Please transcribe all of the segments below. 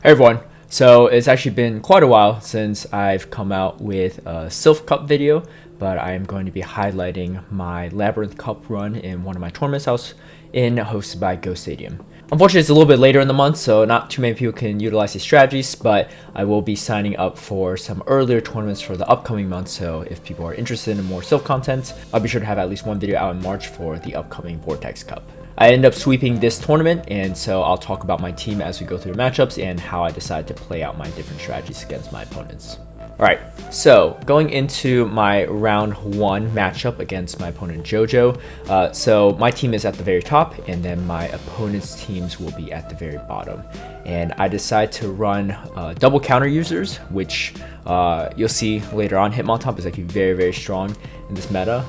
Hey everyone, so it's actually been quite a while since I've come out with a Silph Cup video, but I am going to be highlighting my Labyrinth Cup run in one of my tournaments I was in, hosted by Go Stadium. Unfortunately, it's a little bit later in the month, so not too many people can utilize these strategies, but I will be signing up for some earlier tournaments for the upcoming month, so if people are interested in more Silph content, I'll be sure to have at least one video out in March for the upcoming Vortex Cup. I ended up sweeping this tournament, and so I'll talk about my team as we go through the matchups and how I decided to play out my different strategies against my opponents. Alright, so going into my round 1 matchup against my opponent Jojo. So my team is at the very top, and then my opponent's teams will be at the very bottom. And I decided to run double counter users, which you'll see later on. Hitmontop is actually very strong in this meta.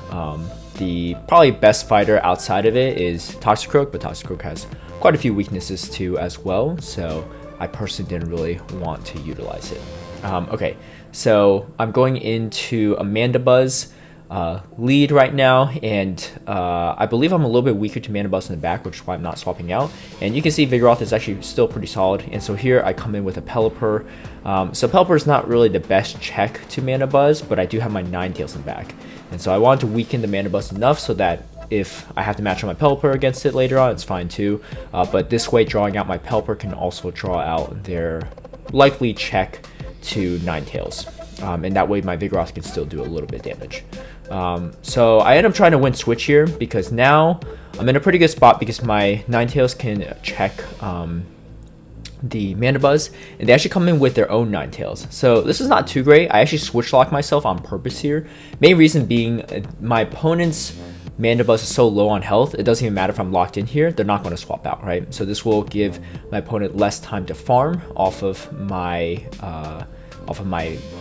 The probably best fighter outside of it is Toxicroak, but Toxicroak has quite a few weaknesses too as well, so I personally didn't really want to utilize it. Okay, so I'm going into a Mandibuzz lead right now, and I believe I'm a little bit weaker to Mandibuzz in the back, which is why I'm not swapping out. And you can see Vigoroth is actually still pretty solid, and so here I come in with a Pelipper. So Pelipper is not really the best check to Mandibuzz, but I do have my Ninetales in the back. And so I wanted to weaken the Mandibuzz enough so that if I have to match on my Pelipper against it later on, it's fine too. But this way, drawing out my Pelipper can also draw out their likely check to Ninetales. And that way my Vigoroth can still do a little bit of damage. So I end up trying to win switch here because now I'm in a pretty good spot because my Ninetales can check the Mandibuzz, and they actually come in with their own Ninetales. So this is not too great. I actually switch lock myself on purpose here. Main reason being my opponent's Mandibuzz is so low on health, it doesn't even matter if I'm locked in here, they're not going to swap out, right? So this will give my opponent less time to farm off of my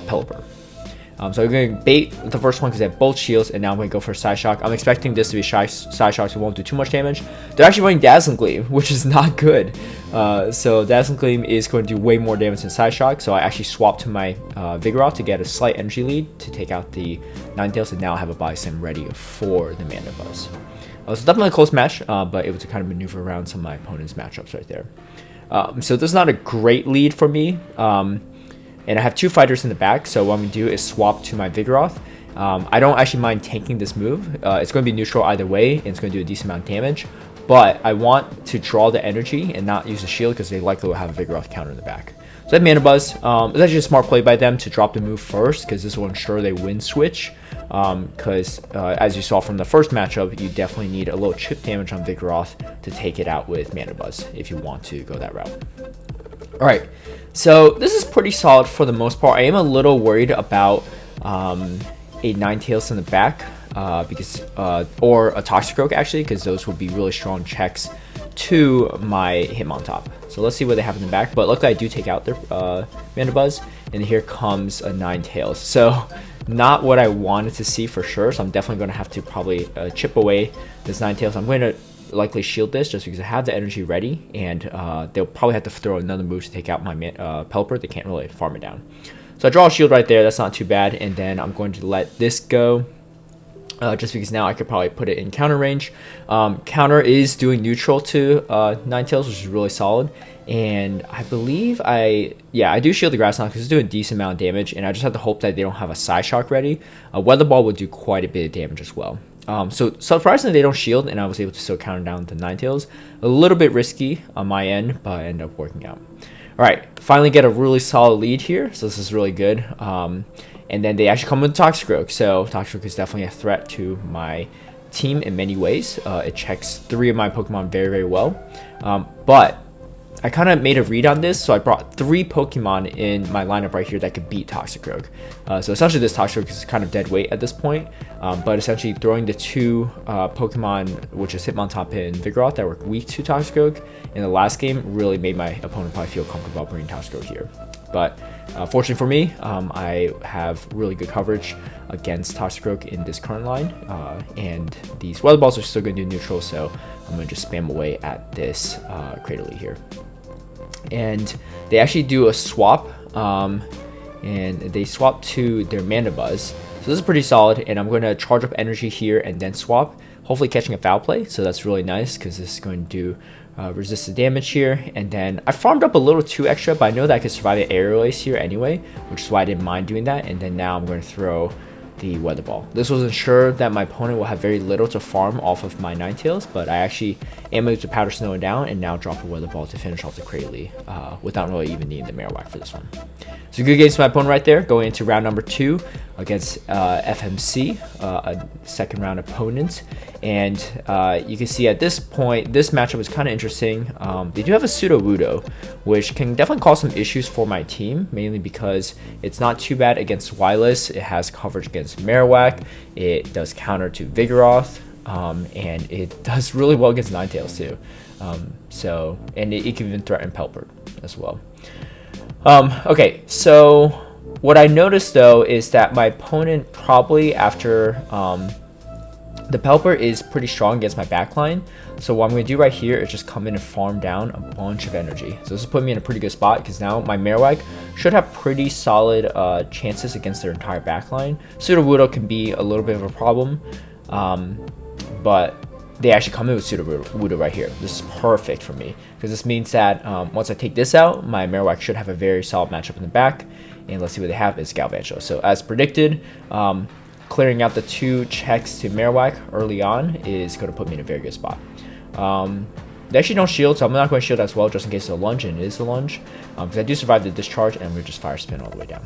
Pelipper. So I'm going to bait the first one because they have both shields, and now I'm going to go for a Side Shock. I'm expecting this to be Side Shock, so it won't do too much damage. They're actually running Dazzling Gleam, which is not good. So Dazzling Gleam is going to do way more damage than Side Shock, so I actually swapped to my Vigoroth to get a slight energy lead to take out the Ninetales, and now I have a Body Slam ready for the Mandibuzz. It's definitely a close match, but it was to kind of maneuver around some of my opponent's matchups right there. So this is not a great lead for me. And I have two fighters in the back, so what I'm going to do is swap to my Vigoroth. I don't actually mind tanking this move. It's going to be neutral either way, and it's going to do a decent amount of damage. But I want to draw the energy and not use the shield because they likely will have a Vigoroth counter in the back. So that Mandibuzz, it's actually a smart play by them to drop the move first because this will ensure they win switch. Because as you saw from the first matchup, you definitely need a little chip damage on Vigoroth to take it out with Mandibuzz if you want to go that route. Alright, so this is pretty solid for the most part. I am a little worried about a Ninetales in the back or a Toxicroak actually, because those would be really strong checks to my Hitmontop. So let's see what they have in the back, but luckily I do take out their Mandibuzz, and here comes a Ninetales. So not what I wanted to see for sure, so I'm definitely going to have to probably chip away this Ninetales. I'm going to likely shield this just because I have the energy ready, and they'll probably have to throw another move to take out my Pelipper. They can't really farm it down. So I draw a shield right there. That's not too bad, and then I'm going to let this go just because now I could probably put it in counter range. Counter is doing neutral to Ninetales, which is really solid, and I believe I do shield the grass now because it's doing a decent amount of damage, and I just have to hope that they don't have a Side Shock ready. Weather Ball would do quite a bit of damage as well. So surprisingly they don't shield, and I was able to still counter down the Ninetales. A little bit risky on my end, but I ended up working out. Alright, finally get a really solid lead here, so this is really good. And then they actually come with Toxicroak, so Toxicroak is definitely a threat to my team in many ways. It checks 3 of my Pokemon very well. But I kind of made a read on this, so I brought 3 Pokemon in my lineup right here that could beat Toxicroak. So essentially this Toxicroak is kind of dead weight at this point, but essentially throwing the 2 Pokemon, which is Hitmontop and Vigoroth, that were weak to Toxicroak in the last game really made my opponent probably feel comfortable bringing Toxicroak here. But fortunately for me, I have really good coverage against Toxicroak in this current line, and these Weather Balls are still going to do neutral, so I'm going to just spam away at this Cradily here. And they actually do a swap, and they swap to their Mandibuzz. So this is pretty solid, and I'm going to charge up energy here and then swap. hopefully catching a foul play. So that's really nice because this is going to do resist the damage here. And then I farmed up a little too extra, but I know that I could survive the aerial ace here anyway, which is why I didn't mind doing that. And then now I'm going to throw the weather ball. This will ensure that my opponent will have very little to farm off of my Ninetales, but I actually am able to powder snow it down and now drop a weather ball to finish off the Cradley without really even needing the Marowak for this one. So good games to my opponent right there, going into round number 2 against FMC, a second round opponent. And you can see at this point, this matchup is kind of interesting. They do have a Sudowoodo, which can definitely cause some issues for my team, mainly because it's not too bad against Wireless. It has coverage against Marowak. It does counter to Vigoroth, and it does really well against Ninetales too. And it can even threaten Pelipper as well. Okay, so what I noticed though is that my opponent probably after the Pelipper is pretty strong against my backline. So what I'm going to do right here is just come in and farm down a bunch of energy. So this is putting me in a pretty good spot because now my Marowak should have pretty solid chances against their entire backline. Sudowoodo can be a little bit of a problem, but they actually come in with Sudowoodo right here. This is perfect for me because this means that once I take this out, my Marowak should have a very solid matchup in the back. And let's see what they have is Galvantula. So as predicted, clearing out the 2 checks to Marowak early on is going to put me in a very good spot. They actually don't shield, so I'm not going to shield as well just in case it's a lunge, and it is a lunge. Because I do survive the discharge, and we're just fire spin all the way down.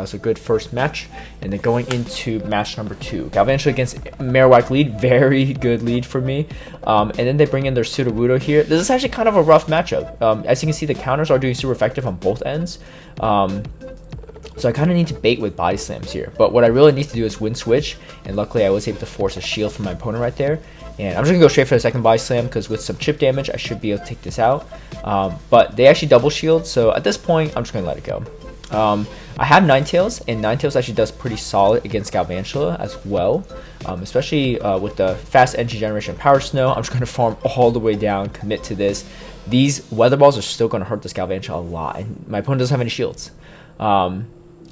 So good first match. And then going into match number 2. Galvantula against Marowak lead. Very good lead for me. And then they bring in their Sudowoodo here. This is actually kind of a rough matchup. As you can see, the counters are doing super effective on both ends. So I kind of need to bait with body slams here. But what I really need to do is win switch. And luckily I was able to force a shield from my opponent right there. And I'm just going to go straight for the second body slam because with some chip damage, I should be able to take this out. But they actually double shield. So at this point, I'm just going to let it go. I have Ninetales, and Ninetales actually does pretty solid against Galvantula as well. Especially with the fast energy generation Power Snow. I'm just going to farm all the way down, commit to this. These weather balls are still going to hurt this Galvantula a lot. And my opponent doesn't have any shields.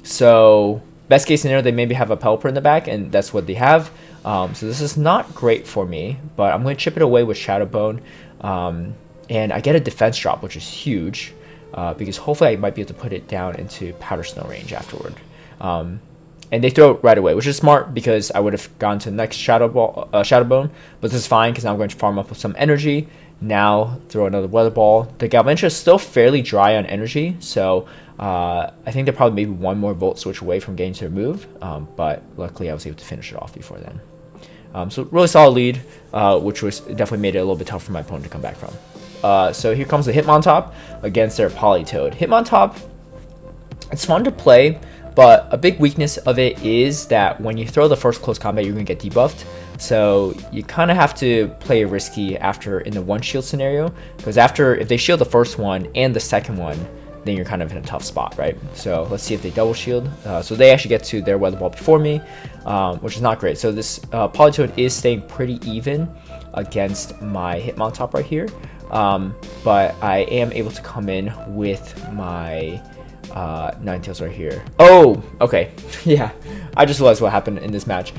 So best case scenario, they maybe have a Pelipper in the back, and that's what they have. So this is not great for me, but I'm going to chip it away with Shadow Bone. And I get a defense drop, which is huge, because hopefully I might be able to put it down into Powder Snow range afterward. And they throw it right away, which is smart because I would have gone to the next Shadow Bone, but this is fine because now I'm going to farm up with some energy. Now throw another weather ball. The Galvantula is still fairly dry on energy, so I think they're probably maybe one more volt switch away from getting to their move, but luckily I was able to finish it off before then. So really solid lead, which was definitely made it a little bit tough for my opponent to come back from. So here comes the Hitmontop against their Politoed. Hitmontop, it's fun to play, but a big weakness of it is that when you throw the first close combat, you're going to get debuffed. So you kind of have to play risky after in the one shield scenario, because if they shield the first one and the second one, then you're kind of in a tough spot, right? So let's see if they double shield. So they actually get to their weather ball before me, which is not great. So this Politoed is staying pretty even against my Hitmontop right here, but I am able to come in with my Ninetales right here. Oh, okay. Yeah, I just realized what happened in this match.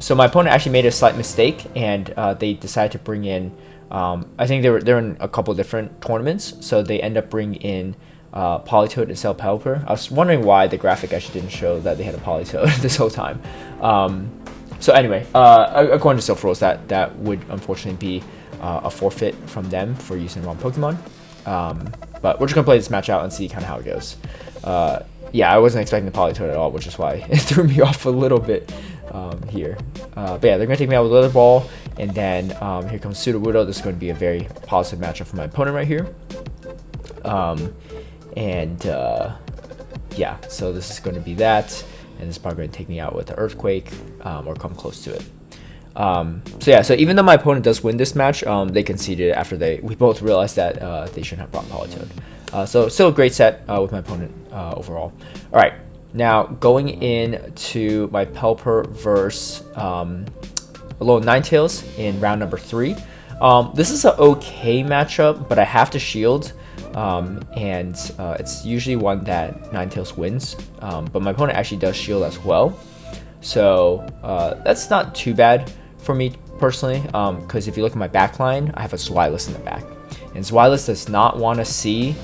So my opponent actually made a slight mistake, and they decided to bring in, I think they're in a couple different tournaments, so they end up bringing in Politoed instead of Pelipper. I was wondering why the graphic actually didn't show that they had a Politoed this whole time. So anyway, according to Silph rules, that would unfortunately be a forfeit from them for using the wrong Pokemon. But we're just going to play this match out and see kind of how it goes. Yeah, I wasn't expecting the Politoed at all, which is why it threw me off a little bit here. But yeah, they're going to take me out with Weather Ball, and then here comes Sudowoodo. This is going to be a very positive matchup for my opponent right here. Yeah, so this is going to be that, and this is probably going to take me out with the Earthquake, or come close to it. So yeah, so even though my opponent does win this match, they conceded after we both realized that they shouldn't have brought Politoed. So still a great set with my opponent overall. All right, now going into my Pelipper versus Alolan Ninetales in round number 3. This is an okay matchup, but I have to shield. And it's usually one that Ninetales wins, but my opponent actually does shield as well, so that's not too bad for me personally, because if you look at my back line, I have a Zweilous in the back. And Zweilous does not want to see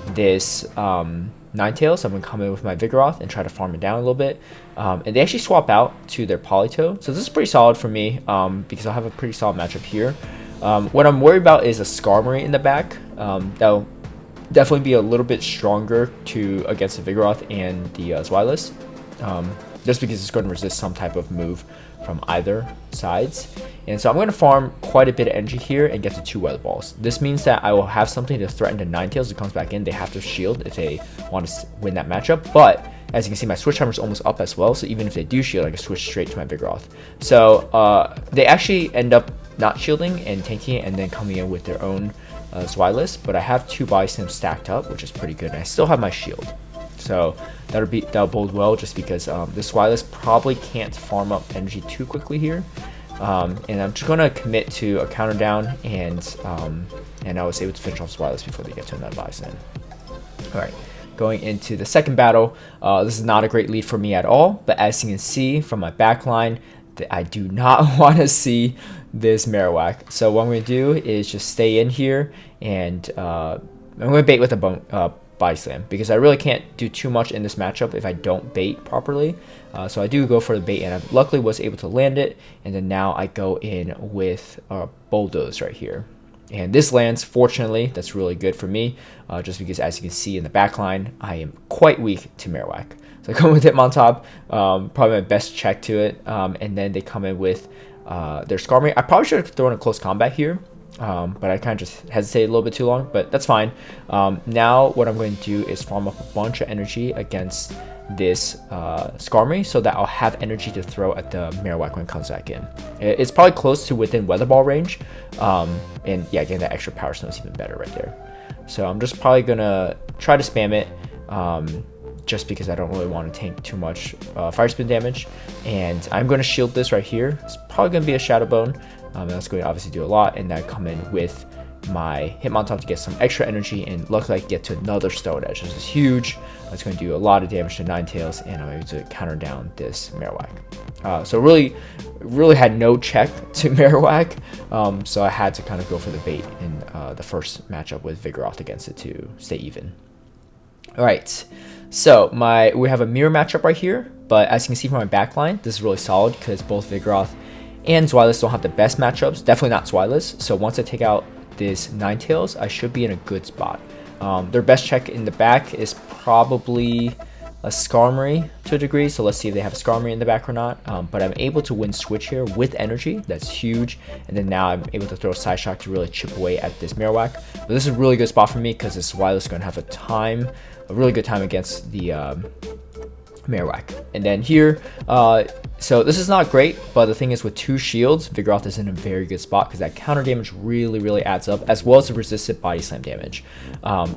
this Ninetales. I'm going to come in with my Vigoroth and try to farm it down a little bit. And they actually swap out to their Politoed. So this is pretty solid for me because I'll have a pretty solid matchup here. What I'm worried about is a Skarmory in the back. That'll definitely be a little bit stronger against the Vigoroth and the Zweilous. Just because it's going to resist some type of move from either sides. And so I'm going to farm quite a bit of energy here and get to 2 Weather Balls. This means that I will have something to threaten the Ninetales that comes back in. They have to shield if they want to win that matchup. But as you can see, my switch timer is almost up as well. So even if they do shield, I can switch straight to my Vigoroth. So they actually end up not shielding and tanking it and then coming in with their own Zweilous. But I have 2 Body Slams stacked up, which is pretty good. And I still have my shield. So that'll bode well, just because this Zweilous probably can't farm up energy too quickly here. And I'm just gonna commit to a counter down, and I was able to finish off Zweilous before they get to another Body Slam. All right, going into the second battle. This is not a great lead for me at all, but as you can see from my back line, I do not want to see this Marowak. So what I'm gonna do is just stay in here, and I'm gonna bait with a Body Slam, because I really can't do too much in this matchup if I don't bait properly. So I do go for the bait, and I luckily was able to land it, and then now I go in with Bulldoze right here. And this lands, fortunately. That's really good for me, just because as you can see in the back line, I am quite weak to Marowak. So I come with Hitmontop, probably my best check to it, and then they come in with their Skarmory. I probably should have thrown a close combat here, but I kind of just hesitated a little bit too long, but that's fine. Now what I'm going to do is farm up a bunch of energy against this Skarmory, so that I'll have energy to throw at the Marowak when it comes back in. It's probably close to within Weather Ball range, and yeah, getting that extra Power Stone is even better right there. So I'm just probably gonna try to spam it, just because I don't really want to tank too much Fire Spin damage. And I'm going to shield this right here. It's probably going to be a Shadow Bone. That's going to obviously do a lot, and then I come in with my Hitmontop to get some extra energy, and luckily I get to another Stone Edge. This is huge. That's going to do a lot of damage to Ninetales, and I'm able to counter down this Marowak. So really had no check to Marowak, so I had to kind of go for the bait in the first matchup with Vigoroth against it to stay even. All right, so we have a mirror matchup right here, but as you can see from my backline, this is really solid because both Vigoroth and Zweilous don't have the best matchups. Definitely not Zweilous. So once I take out this Ninetales, I should be in a good spot. Their best check in the back is probably a Skarmory to a degree. So let's see if they have a Skarmory in the back or not. But I'm able to win switch here with energy. That's huge. And then now I'm able to throw a Side Shock to really chip away at this Marowak. But this is a really good spot for me because this Zweilous is going to have a really good time against the Marowak. And then here, so this is not great, but the thing is with 2 shields, Vigoroth is in a very good spot because that counter damage really adds up, as well as the resisted Body Slam damage.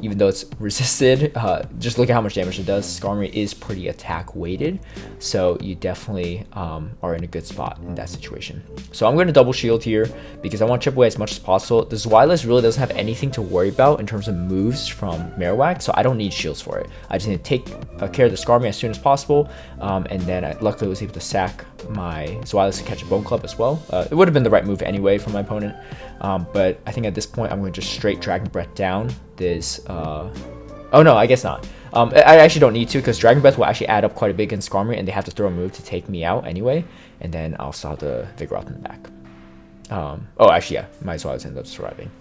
Even though it's resisted, just look at how much damage it does. Skarmory is pretty attack weighted, so you definitely are in a good spot in that situation. So I'm going to double shield here because I want to chip away as much as possible. The Zweilous really doesn't have anything to worry about in terms of moves from Marowak, so I don't need shields for it. I just need to take care of the Skarmory as soon as possible, and then I luckily was able to sack my Zweilous to catch a Bone Club as well. It would have been the right move anyway for my opponent, but I think at this point I'm going to just straight Dragon Breath down this. Oh no, I guess not. I actually don't need to because Dragon Breath will actually add up quite a bit against Skarmory, and they have to throw a move to take me out anyway, and then I'll still have the Vigoroth in the back. Oh, actually, yeah, my Zweilous ends up surviving.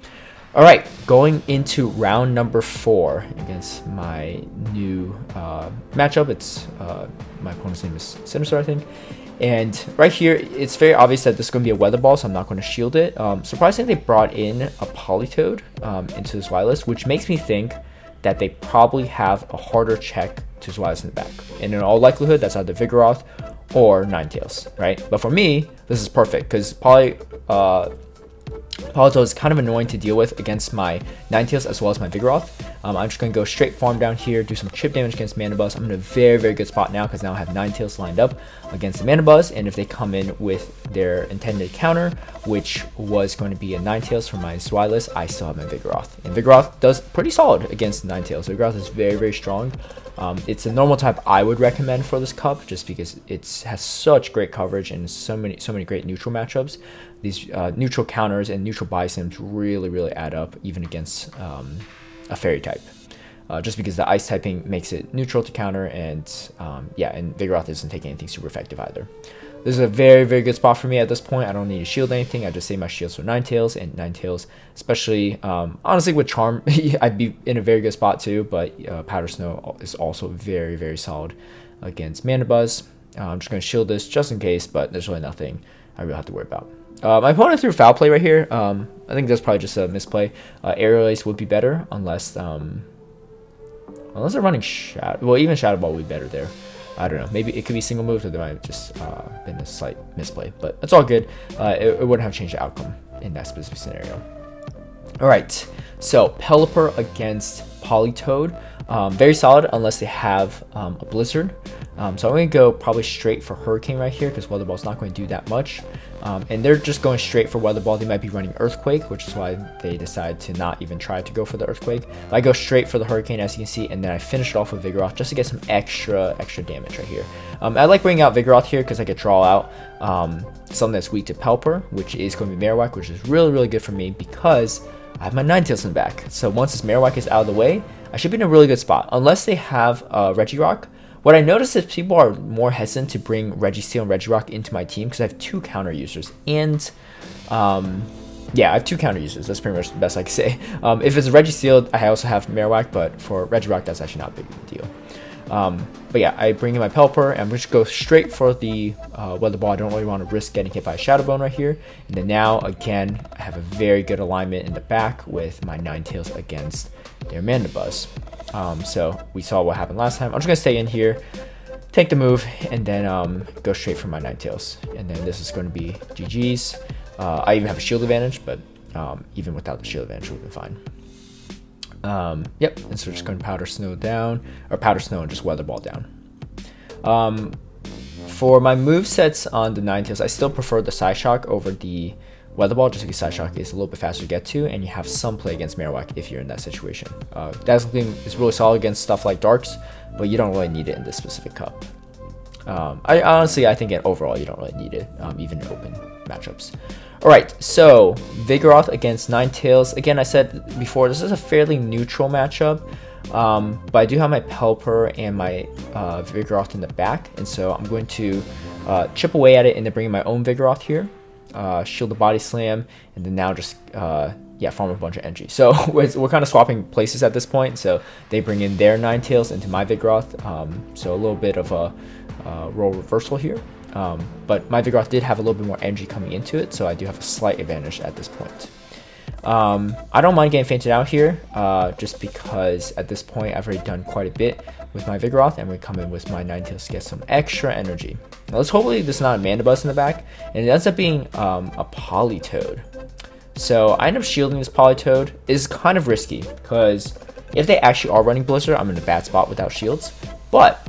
All right, going into round number 4 against my new matchup. It's my opponent's name is Sinister, I think. And right here, it's very obvious that this is going to be a Weather Ball, so I'm not going to shield it. Surprisingly, they brought in a Politoed into Zweilous, which makes me think that they probably have a harder check to Zweilous in the back. And in all likelihood, that's either Vigoroth or Ninetales, right? But for me, this is perfect because Politoed is kind of annoying to deal with against my Ninetales as well as my Vigoroth. I'm just going to go straight farm down here, do some chip damage against Manabuzz. I'm in a very good spot now because now I have Ninetales lined up against the Manabuzz, and if they come in with their intended counter, which was going to be a Ninetales for my Zweilous, I still have my Vigoroth. And Vigoroth does pretty solid against Ninetales. Vigoroth is very strong. It's a normal type I would recommend for this cup just because it has such great coverage and so many great neutral matchups. these neutral counters and neutral body slams really add up, even against a fairy type. Just because the ice typing makes it neutral to counter, and yeah, and Vigoroth isn't taking anything super effective either. This is a very good spot for me at this point. I don't need to shield anything. I just save my shields for Ninetales, and Ninetales, especially honestly with Charm, I'd be in a very good spot too. But Powder Snow is also very solid against Mandibuzz. I'm just gonna shield this just in case, but there's really nothing I really have to worry about. My opponent threw Foul Play right here. I think that's probably just a misplay. Aerial Ace would be better unless they're running Shadow. Well, even Shadow Ball would be better there. I don't know. Maybe it could be single move, or there might have just been a slight misplay. But it's all good. It wouldn't have changed the outcome in that specific scenario. All right. So Pelipper against Politoed. Very solid unless they have a Blizzard. So I'm going to go probably straight for Hurricane right here because Weather Ball's not going to do that much. And they're just going straight for Weather Ball. They might be running Earthquake, which is why they decide to not even try to go for the Earthquake. But I go straight for the Hurricane, as you can see, and then I finish it off with Vigoroth just to get some extra damage right here. I like bringing out Vigoroth here because I could draw out something that's weak to Pelipper, which is going to be Marowak, which is really good for me because I have my Ninetales in the back. So once this Marowak is out of the way, I should be in a really good spot. Unless they have Regirock. What I noticed is people are more hesitant to bring Registeel and Regirock into my team because I have 2 counter users. And, yeah, I have 2 counter users. That's pretty much the best I can say. If it's a Registeel, I also have Marowak, but for Regirock, that's actually not a big deal. But yeah, I bring in my Pelipper, and I'm just go straight for the Weather Ball. I don't really want to risk getting hit by a Shadow Bone right here. And then now, again, I have a very good alignment in the back with my Ninetales against their Mandibuzz. So we saw what happened last time. I'm just going to stay in here, take the move, and then go straight for my Ninetales. And then this is going to be GG's. I even have a shield advantage, but even without the shield advantage, we'll be fine. Yep, and so we're just going to Powder Snow down, or Powder Snow and just Weather Ball down. For my movesets on the Ninetales, I still prefer the Psyshock over the Weather Ball, just because Psyshock is a little bit faster to get to, and you have some play against Marowak if you're in that situation. Dazzling Gleam is really solid against stuff like Darks, but you don't really need it in this specific cup. I think overall you don't really need it, even in open matchups. Alright, so Vigoroth against Ninetales. Again, I said before, this is a fairly neutral matchup, but I do have my Pelipper and my Vigoroth in the back, and so I'm going to chip away at it and then bring in my own Vigoroth here. Shield the Body Slam, and then now just farm a bunch of energy. So we're kind of swapping places at this point. So they bring in their Ninetales into my Vigoroth. So a little bit of a role reversal here. But my Vigoroth did have a little bit more energy coming into it, so I do have a slight advantage at this point. I don't mind getting fainted out here, just because at this point I've already done quite a bit with my Vigoroth, and we come in with my Ninetales to get some extra energy. Now let's hopefully this is not a Mandibuzz in the back, and it ends up being a Politoed. So I end up shielding this Politoed. It's kind of risky, because if they actually are running Blizzard, I'm in a bad spot without shields, but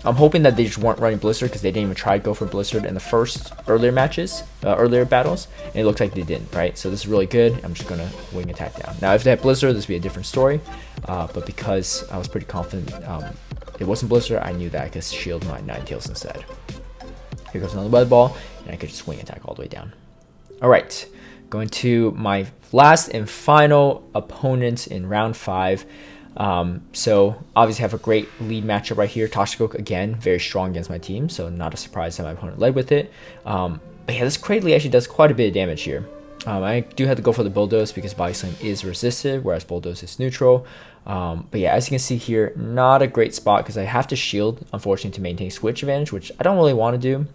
I'm hoping that they just weren't running Blizzard because they didn't even try to go for Blizzard in the earlier battles, and it looks like they didn't, right? So this is really good. I'm just going to wing attack down. Now, if they had Blizzard, this would be a different story, but because I was pretty confident it wasn't Blizzard, I knew that I could shield my Ninetales instead. Here goes another Weather Ball, and I could just wing attack all the way down. All right, going to my last and final opponent in round 5. So obviously have a great lead matchup right here. Toxicroak again, very strong against my team, so not a surprise that my opponent led with it. But yeah, this Cradley actually does quite a bit of damage here. I do have to go for the Bulldoze because Body Slam is resisted, whereas Bulldoze is neutral. But yeah, as you can see here, not a great spot because I have to shield, unfortunately, to maintain switch advantage, which I don't really want to do.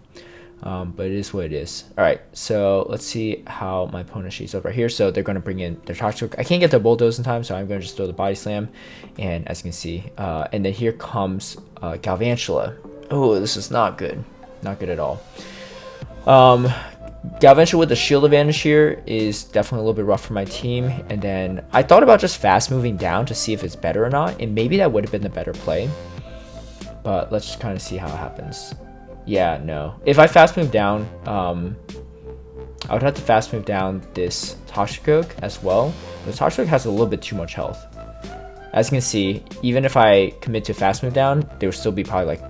But it is what it is. Alright, so let's see how my opponent shapes up right here. So they're going to bring in their Toxicroak. I can't get the Bulldoze in time, so I'm going to just throw the Body Slam. And as you can see, and then here comes Galvantula. Oh, this is not good. Not good at all. Galvantula with the shield advantage here is definitely a little bit rough for my team. And then I thought about just fast moving down to see if it's better or not. And maybe that would have been the better play. But let's just kind of see how it happens. Yeah, no. If I fast move down, I would have to fast move down this Toxicroak as well. The Toxicroak has a little bit too much health. As you can see, even if I commit to fast move down, there would still be probably like,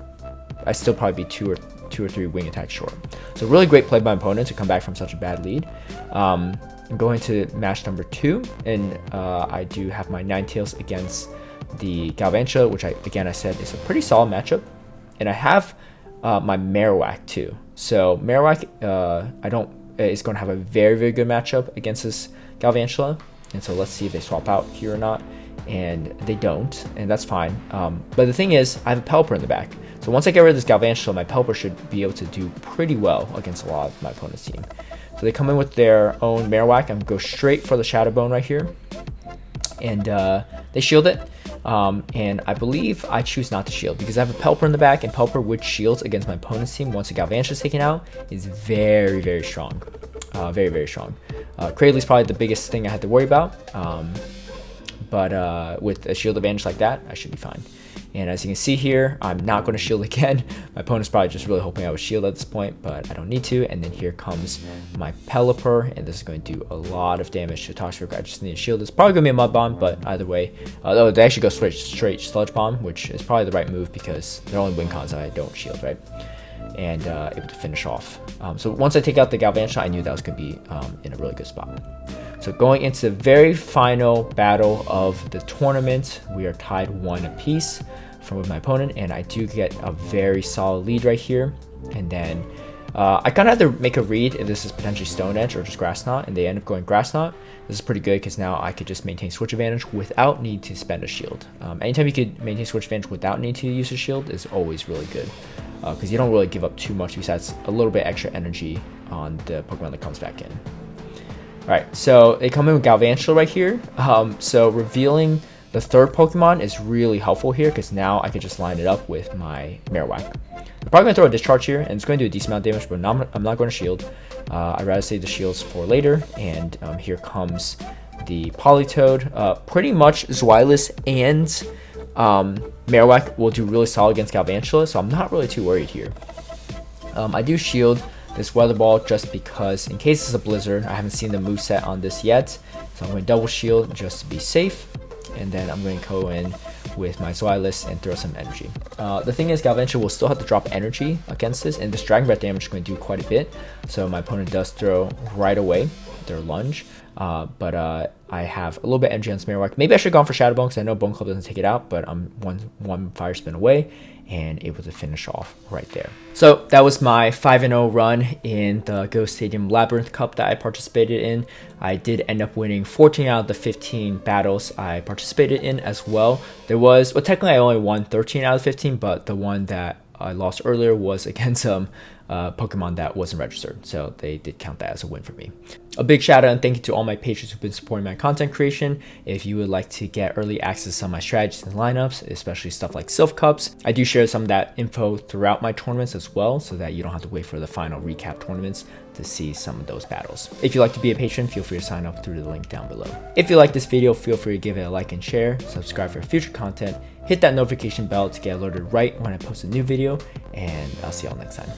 I'd still probably be 2 or 2 or 3 wing attacks short. So really great play by my opponent to come back from such a bad lead. I'm going to match number 2, and I do have my Ninetales against the Galvantula, which I said is a pretty solid matchup. And I have my Marowak too. So Marowak, is going to have a very, very good matchup against this Galvantula. And so let's see if they swap out here or not. And they don't, and that's fine. But the thing is, I have a Pelipper in the back. So once I get rid of this Galvantula, my Pelipper should be able to do pretty well against a lot of my opponent's team. So they come in with their own Marowak. I'm going to go straight for the Shadow Bone right here. And they shield it. And I believe I choose not to shield because I have a Pelipper in the back, and Pelipper with shields against my opponent's team once a Galvantula is taken out is very, very strong. Very, very strong. Cradley's probably the biggest thing I had to worry about. But with a shield advantage like that, I should be fine. And as you can see here, I'm not going to shield again. My opponent's probably just really hoping I would shield at this point, but I don't need to. And then here comes my Pelipper, and this is going to do a lot of damage to Toxic. I just need a shield. It's probably going to be a Mud Bomb, but either way, they actually go straight Sludge Bomb, which is probably the right move because they're only win cons I don't shield, right? And able to finish off. So once I take out the Galvantula, I knew that was going to be in a really good spot. So going into the very final battle of the tournament, we are tied 1 apiece with my opponent, and I do get a very solid lead right here. And then I kind of had to make a read if this is potentially Stone Edge or just Grass Knot, and they end up going Grass Knot. This is pretty good because now I could just maintain switch advantage without need to spend a shield. Anytime you could maintain switch advantage without need to use a shield is always really good because you don't really give up too much besides a little bit extra energy on the Pokemon that comes back in. Alright, so they come in with Galvantula right here. So revealing the third Pokemon is really helpful here because now I can just line it up with my Marowak. I'm probably going to throw a Discharge here, and it's going to do a decent amount of damage, but I'm not going to shield. I'd rather save the shields for later, and here comes the Politoed. Pretty much Zweilous and Marowak will do really solid against Galvantula, so I'm not really too worried here. I do shield this Weather Ball just because in case it's a Blizzard, I haven't seen the moveset on this yet, so I'm going to double shield just to be safe, and then I'm going to go in with my Zweilous and throw some energy. The thing is, Galvantula will still have to drop energy against this, and this Dragon Breath damage is going to do quite a bit, so my opponent does throw right away their lunge, but I have a little bit of energy on Marowak. Maybe I should have gone for Shadow Bone because I know Bone Club doesn't take it out, but I'm one Fire Spin away and able to finish off right there. So that was my 5-0 run in the Ghost Stadium Labyrinth Cup that I participated in. I did end up winning 14 out of the 15 battles I participated in as well. Well, technically I only won 13 out of 15, but the one that I lost earlier was against Pokemon that wasn't registered, so they did count that as a win for me. A big shout out and thank you to all my patrons who've been supporting my content creation. If you would like to get early access to some of my strategies and lineups, especially stuff like Silph Cups, I do share some of that info throughout my tournaments as well, so that you don't have to wait for the final recap tournaments to see some of those battles. If you'd like to be a patron, feel free to sign up through the link down below. If you like this video, feel free to give it a like and share, subscribe for future content, hit that notification bell to get alerted right when I post a new video, and I'll see y'all next time.